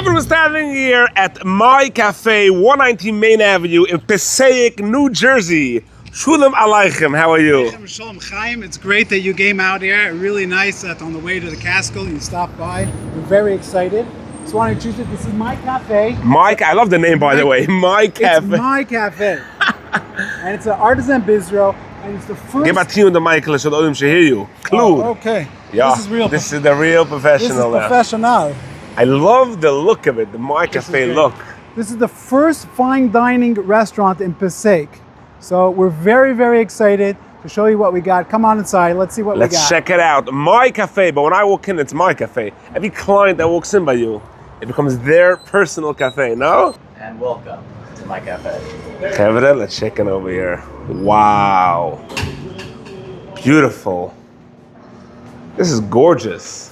Kevin was standing here at My Cafe, 119 Main Avenue in Passaic, New Jersey. Shalom Aleichem, how are you? Shalom Chaim, it's great that you came out here. Really nice that on the way to the Castle you stopped by. We're very excited. So why don't you choose it? This is My Cafe. I love the name, by the way. My Cafe. It's My Cafe. And it's an artisan bistro. And it's the first... Give a tune to Michael so the audience should hear you. Clue. Oh, okay. Yeah, This is real. This is the real professional. This is professional. I love the look of it, the My Cafe look. This is the first fine dining restaurant in Passaic. So we're very, very excited to show you what we got. Come on inside, let's see what we got. Let's check it out. My Cafe, but when I walk in, it's My Cafe. Every client that walks in by you, it becomes their personal cafe, no? And welcome to My Cafe. Kevin, let's check in over here. Wow. Beautiful. This is gorgeous.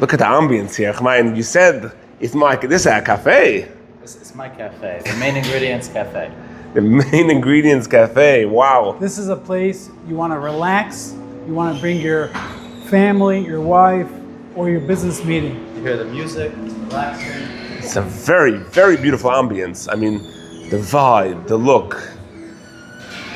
Look at the ambience here. You said this is a cafe. This is My Cafe, the Main Ingredients Cafe. The Main Ingredients Cafe, wow. This is a place you want to relax, you want to bring your family, your wife, or your business meeting. You hear the music, relaxing. It's a very, very beautiful ambience. I mean, the vibe, the look.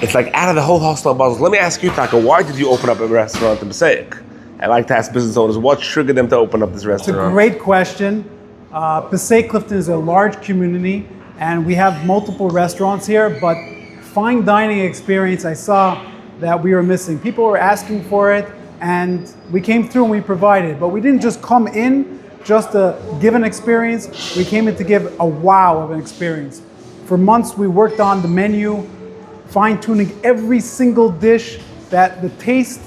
It's like out of the whole hostel buzz. Let me ask you, Taka, why did you open up a restaurant in Passaic? I like to ask business owners, what triggered them to open up this restaurant? It's a great question. Passaic Clifton is a large community, and we have multiple restaurants here, but fine dining experience, I saw that we were missing. People were asking for it, and we came through and we provided. But we didn't just come in just to give an experience. We came in to give a wow of an experience. For months, we worked on the menu, fine-tuning every single dish that the taste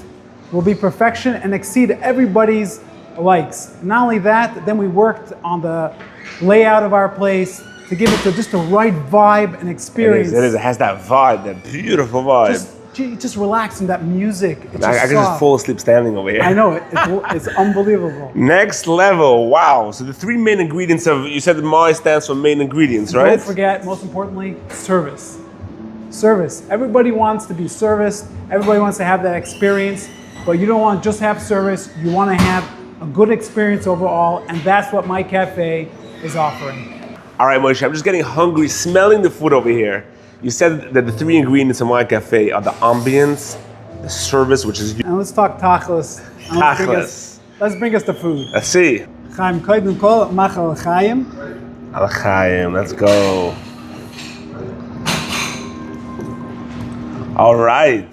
will be perfection and exceed everybody's likes. Not only that, then we worked on the layout of our place to give it just the right vibe and experience. It is. It has that vibe, that beautiful vibe. Just relaxing, that music. I can just fall asleep standing over here. I know, it's unbelievable. Next level, wow. So the three main ingredients of, you said MY stands for main ingredients, right? Don't forget, most importantly, service. Service. Everybody wants to be serviced. Everybody wants to have that experience, but you don't want to just have service. You want to have a good experience overall, and that's what My Cafe is offering. All right, Moshe, I'm just getting hungry, smelling the food over here. You said that the three ingredients in My Cafe are the ambience, the service, which is... And let's talk tachlis. Let's bring us the food. Let's see. Chaim, koydem kol, mach al chaim. Al chaim, let's go. All right.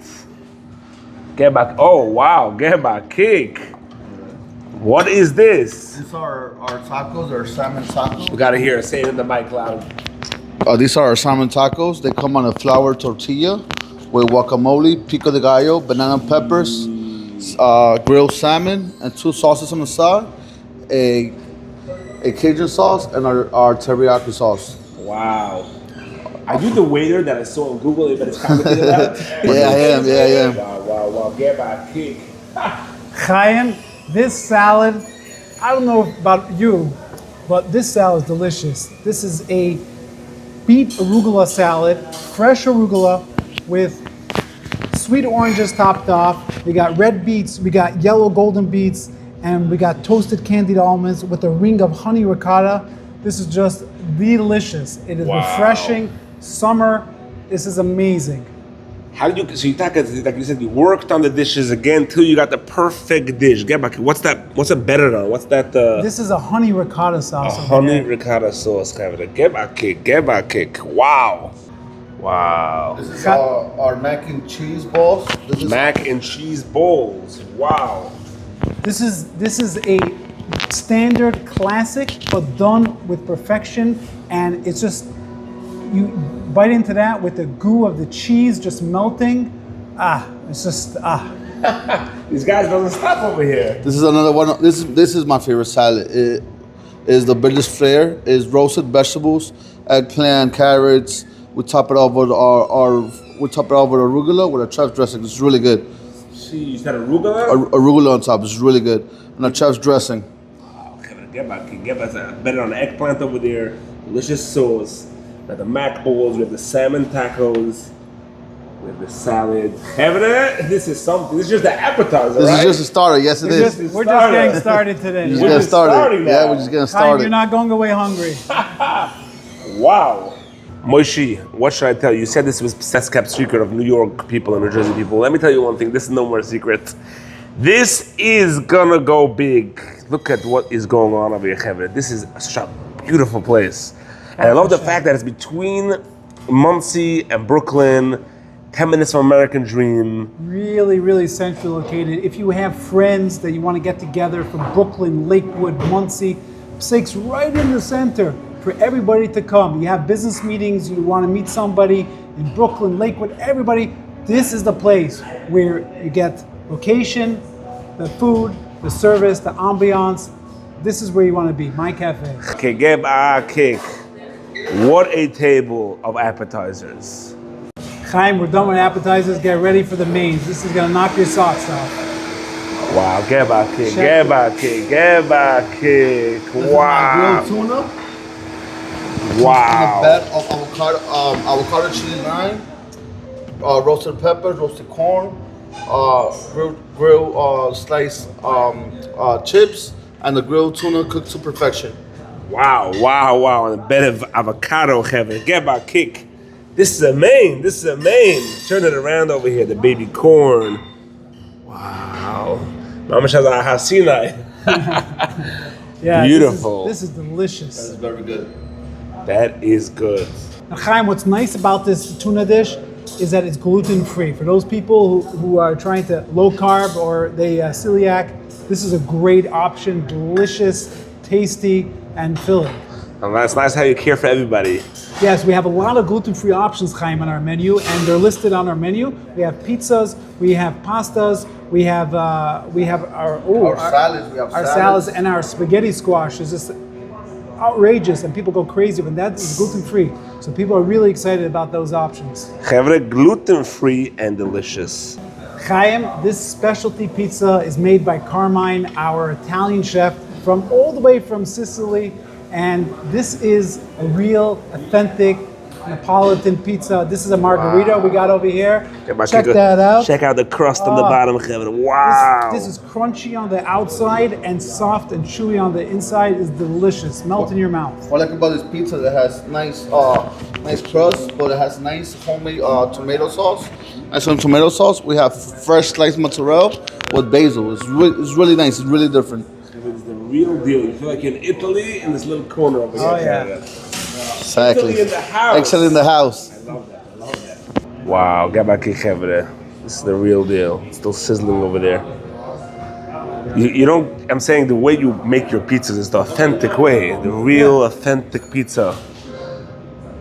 Get back. Oh, wow, get back cake. What is this? These are our tacos, our salmon tacos. We gotta hear it. Say it in the mic loud. These are our salmon tacos. They come on a flour tortilla with guacamole, pico de gallo, banana peppers, grilled salmon, and two sauces on the side, a Cajun sauce, and our teriyaki sauce. Wow. Are you the waiter that I saw on Google that is commenting about? Yeah, I am. Wow. Get back cake. Chaim, this salad, I don't know about you, but this salad is delicious. This is a beet arugula salad, fresh arugula with sweet oranges topped off. We got red beets, we got yellow golden beets, and we got toasted candied almonds with a ring of honey ricotta. This is just delicious. It is refreshing. Summer, this is amazing. How did you? So you like you said, you worked on the dishes again till you got the perfect dish. Get back. What's that? What's it better than? What's that? This is a honey ricotta sauce. A honey ricotta sauce, Kevin. Get back cake. Wow. This is our mac and cheese balls. Mac and cheese bowls. Wow. This is a standard classic, but done with perfection, and it's just. You bite into that with the goo of the cheese just melting. It's just These guys don't stop over here. This is another one. This is my favorite salad. It is the biggest flair. Is roasted vegetables, eggplant, carrots. We top it off with arugula with a chef's dressing. It's really good. See, you said arugula? Arugula on top is really good, and a chef's dressing. Oh, Kevin, get back. Better on the eggplant over there. Delicious sauce. We have the mac bowls, we have the salmon tacos. with the salad. This is something. This is just the appetizer, This right? is just a starter. Yes, it is. We're just getting started today. We're just We're getting just started. starting now. Yeah, we're just getting Chaim, started. you're not going away hungry. Wow. Moshe, what should I tell you? You said this was best kept secret of New York people and New Jersey people. Let me tell you one thing. This is no more secret. This is gonna go big. Look at what is going on over here, Chevre. This is such a beautiful place. And I love the fact that it's between Monsey and Brooklyn, 10 minutes from American Dream. Really, really centrally located. If you have friends that you want to get together from Brooklyn, Lakewood, Monsey, Passaic's right in the center for everybody to come. You have business meetings, you want to meet somebody in Brooklyn, Lakewood, everybody. This is the place where you get location, the food, the service, the ambiance. This is where you want to be, my cafe. Kegeb cake. What a table of appetizers. Chaim, we're done with appetizers. Get ready for the mains. This is gonna knock your socks off. Wow, geba cake, geba cake, geba cake. Wow. Grilled tuna. Wow. In a bed of avocado chili lime, roasted peppers, roasted corn, grilled sliced chips, and the grilled tuna cooked to perfection. Wow, wow, wow. On a bed of avocado, heaven. Geba cake. This is a main. This is a main. Turn it around over here. The baby corn. Wow. Mama Shazah Hasinai. Yeah, Beautiful. This is delicious. It's very good. That is good. Now, Chaim, what's nice about this tuna dish is that it's gluten-free. For those people who are trying to low carb or they celiac, this is a great option. Delicious, tasty, and filling. And that's nice how you care for everybody. Yes, we have a lot of gluten-free options, Chaim, on our menu, and they're listed on our menu. We have pizzas, we have pastas, we have our salads. We have our salads and our spaghetti squash is just outrageous, and people go crazy when that is gluten-free. So people are really excited about those options. Chevre, gluten-free and delicious. Chaim, this specialty pizza is made by Carmine, our Italian chef, from all the way from Sicily. And this is a real, authentic Neapolitan pizza. This is a margarita we got over here. Check that out. Check out the crust on the bottom, Chevre. Wow. This is crunchy on the outside and soft and chewy on the inside. Is delicious. Melt in your mouth. What I like about this pizza, that has nice crust, but it has nice homemade tomato sauce. And some tomato sauce. We have fresh sliced mozzarella with basil. It's really nice. It's really different. It's the real deal. You feel like you're in Italy in this little corner over here. Oh, yeah. Exactly. Italy in the house. Excellent in the house. I love that. I love that. Wow, gabaki chevre. This is the real deal. It's still sizzling over there. You don't. I'm saying the way you make your pizzas is the authentic way, the real authentic pizza.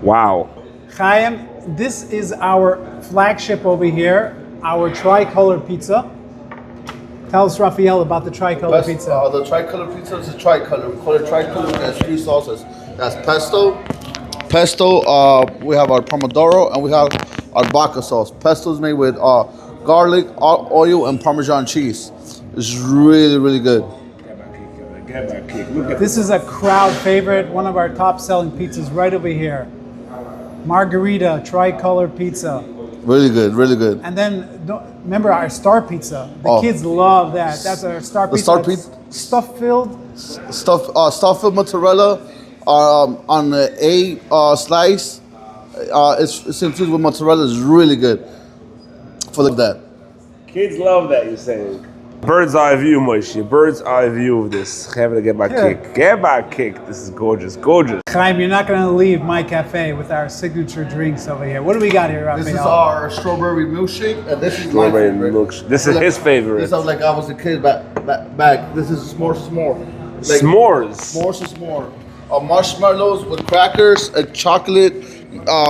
Wow. Chaim, this is our flagship over here, our tricolor pizza. Tell us, Raphael, about the tricolor pizza. The tricolor pizza is a tricolor. We call it tricolor. It has three sauces. That's pesto. We have our pomodoro, and we have our vodka sauce. Pesto is made with garlic, oil, and Parmesan cheese. It's really, really good. This is a crowd favorite, one of our top selling pizzas right over here. Margarita tricolor pizza. Really good, really good. And then, remember our star pizza. The kids love that. That's our star pizza. The star pizza. Stuff-filled. Stuffed mozzarella on a slice. It's infused with mozzarella. It's really good. For that. Kids love that, you're saying. Bird's eye view, Moshe. Bird's eye view of this. Have to get my cake. Get my cake. This is gorgeous, gorgeous. Chaim, you're not going to leave my cafe with our signature drinks over here. What do we got here, Raphael? This is our strawberry milkshake, and this is Strawberry my favorite. milkshake. This is his favorite. This sounds like I was a kid back. This is s'mores. Like, S'mores. S'mores. Marshmallows with crackers, a chocolate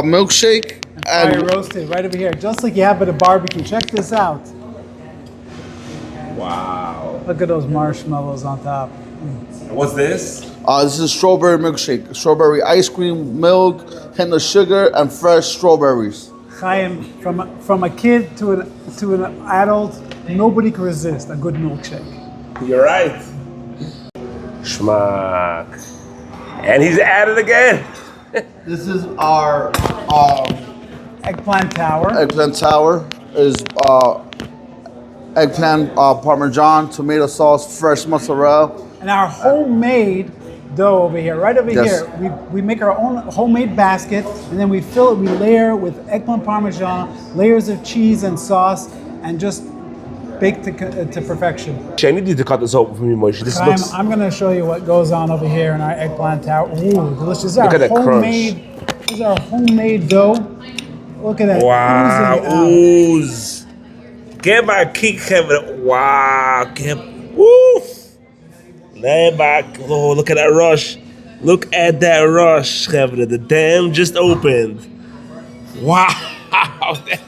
milkshake, Fire roasted right over here, just like you have at a barbecue. Check this out. Wow. Look at those marshmallows on top. What's this? This is a strawberry milkshake. Strawberry ice cream, milk, hint of sugar, and fresh strawberries. Chaim, from a kid to an adult, nobody can resist a good milkshake. You're right. Schmack. And he's at it again. This is our Eggplant tower. Eggplant tower is eggplant parmesan, tomato sauce, fresh mozzarella. And our homemade dough over here, right over Yes. here, we make our own homemade basket, and then we fill it, we layer with eggplant parmesan, layers of cheese and sauce, and just bake to perfection. I need you to cut this open for me, Moshe. This looks. I'm going to show you what goes on over here in our eggplant tower. Ooh, delicious. This is Look our at that homemade. This is our homemade dough. Look at that. Wow, oozing out. ooze. Get my kick, Kevin. Wow, get. Woo. Lay back. Oh, look at that rush. Look at that rush, Kevin. The dam just opened. Wow.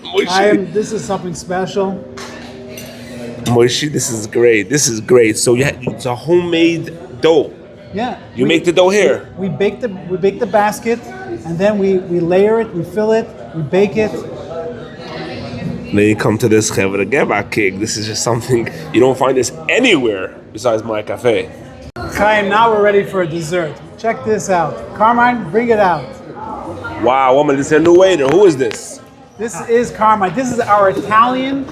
Moshe. This is something special. Moshe, this is great. This is great. So it's a homemade dough. Yeah. You make the dough here. We bake the basket, and then we layer it, we fill it, we bake it. Then you come to this Kevin, get my cake. This is just something you don't find this anywhere besides my cafe. Chaim, now we're ready for a dessert. Check this out. Carmine, bring it out. Wow, woman, this is a new waiter. Who is this? This is Carmine. This is our Italian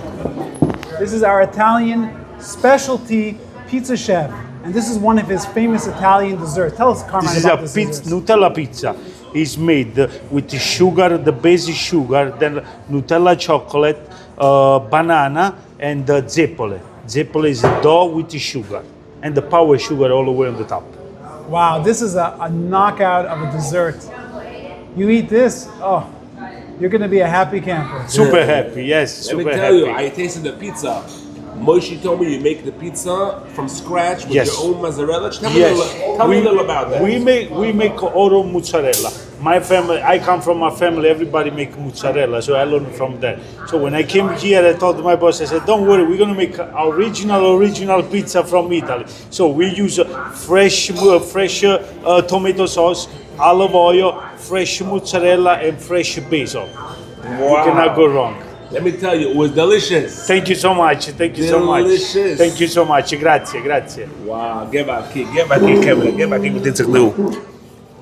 specialty pizza chef. And this is one of his famous Italian desserts. Tell us, Carmine, This is about a this pizza, dessert. Nutella pizza. It's made with sugar, the basic sugar, then Nutella chocolate, banana, and zeppole. Zeppole is dough with sugar, and the power sugar all the way on the top. Wow, this is a knockout of a dessert. You eat this, oh, you're going to be a happy camper. Super happy, yes, Let super me tell happy. you, I tasted the pizza. Moshe told me you make the pizza from scratch with Yes. your own mozzarella. Tell me, Yes, tell me a little about that. we make auto mozzarella. My family, I come from a family. Everybody make mozzarella, so I learned from that. So when I came here, I told my boss, I said, "Don't worry, we're gonna make original pizza from Italy." So we use fresh tomato sauce, olive oil, fresh mozzarella, and fresh basil. You cannot go wrong. Let me tell you, it was delicious. Thank you so much. Thank you so much. Delicious. Thank you so much. Grazie, grazie. Wow, get my cake, Kevin, get my cake with this glue.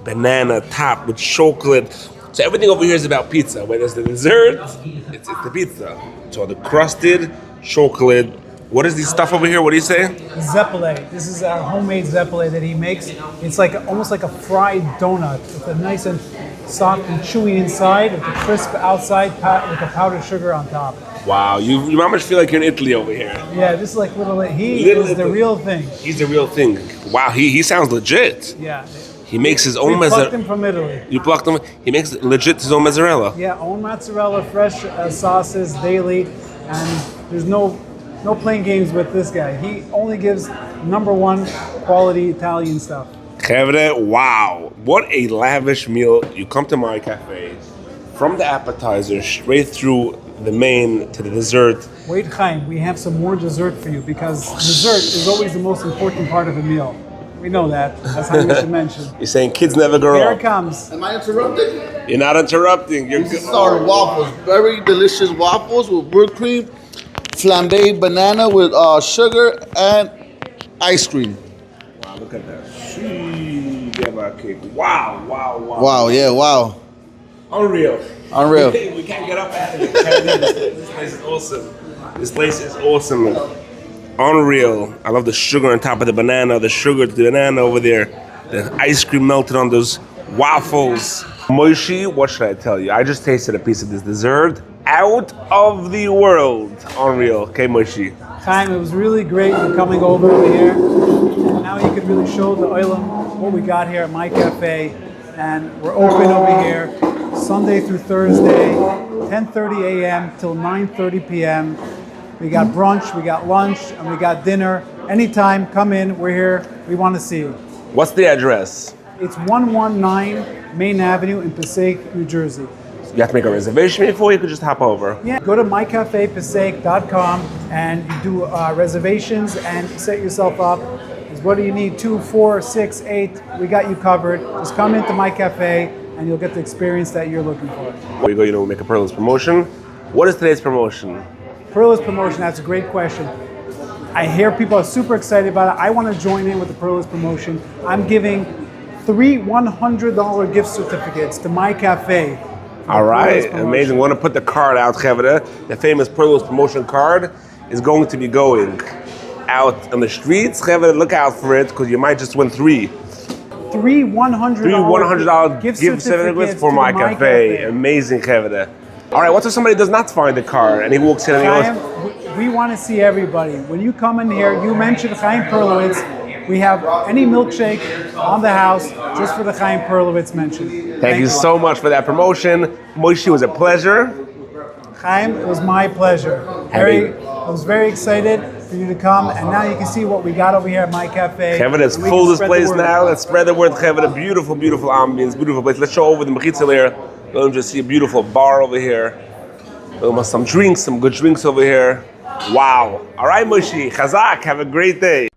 Banana top with chocolate. So everything over here is about pizza. Whether it's the dessert, it's the pizza. So the crusted chocolate. What is this stuff over here? What do you say? Zeppole. This is our homemade zeppole that he makes. It's like almost like a fried donut. It's a nice and soft and chewy inside, with a crisp outside, with a powdered sugar on top. Wow, you almost feel like you're in Italy over here. Yeah, this is like he Little is the Italy. real thing. He's the real thing. Wow, he sounds legit. Yeah. He makes his We own plucked mozzarella. him from Italy. You plucked him. He makes legit his own mozzarella. Yeah, own mozzarella, fresh sauces daily, and there's no playing games with this guy. He only gives #1 quality Italian stuff. Kevin, wow, what a lavish meal. You come to my cafe, from the appetizer straight through the main to the dessert. Wait, Chaim, we have some more dessert for you, because dessert is always the most important part of a meal. We know that. That's how we should mention. You're saying kids never grow Here up. it comes. Am I interrupting? You're not interrupting. You're This good. is our waffles. Very delicious waffles with whipped cream, flambéed banana with sugar, and ice cream. Wow, look at that. Gee, get my cake. Wow, wow, wow. Wow, yeah, wow. Unreal. Unreal. We can't get up out of here. This place is awesome. This place is awesome. Unreal. I love the sugar on top of the banana, the sugar to the banana over there, the ice cream melted on those waffles. Moshe, what should I tell you? I just tasted a piece of this dessert. Out of the world. Unreal. Okay, Moshe. Chaim, it was really great you coming over here. Now you can really show the Oilam what we got here at my cafe. And we're open over here Sunday through Thursday, 10:30 a.m. till 9:30 p.m. We got brunch, we got lunch, and we got dinner. Anytime, come in, we're here. We want to see you. What's the address? It's 119 Main Avenue in Passaic, New Jersey. You have to make a reservation before you could just hop over. Yeah, go to mycafepassaic.com and you do reservations and set yourself up. What do you need? 2, 4, 6, 8. We got you covered. Just come into my cafe and you'll get the experience that you're looking for. Where you go, make a Perlowitz promotion. What is today's promotion? Perlowitz promotion, that's a great question. I hear people are super excited about it. I want to join in with the Perlowitz promotion. I'm giving 3 $100 gift certificates to my cafe All right, Perlowitz promotion. amazing. We want to put the card out, Chevra. The famous Perlowitz promotion card is going to be going out on the streets. Chevra, look out for it because you might just win three $100 gift certificates for to My the Cafe. Amazing, Chevra. All right, what if somebody does not find the card and he walks in and he goes, Chaim, we want to see everybody. When you come in here, you mention Chaim Perlowitz. We have any milkshake on the house just for the Chaim Perlowitz mention. thank you so much for that promotion. Moshe, it was a pleasure. Chaim, it was my pleasure. I was very excited for you to come, and now you can see what we got over here at My Cafe. Kevin, it's And we full can this spread the place word. now. Let's spread the word, Kevin. A beautiful, beautiful ambience, beautiful place. Let's show over the mechitza there. Let them just see a beautiful bar over here. Some drinks, some good drinks over here. Wow. All right, Moshe, Chazak, have a great day.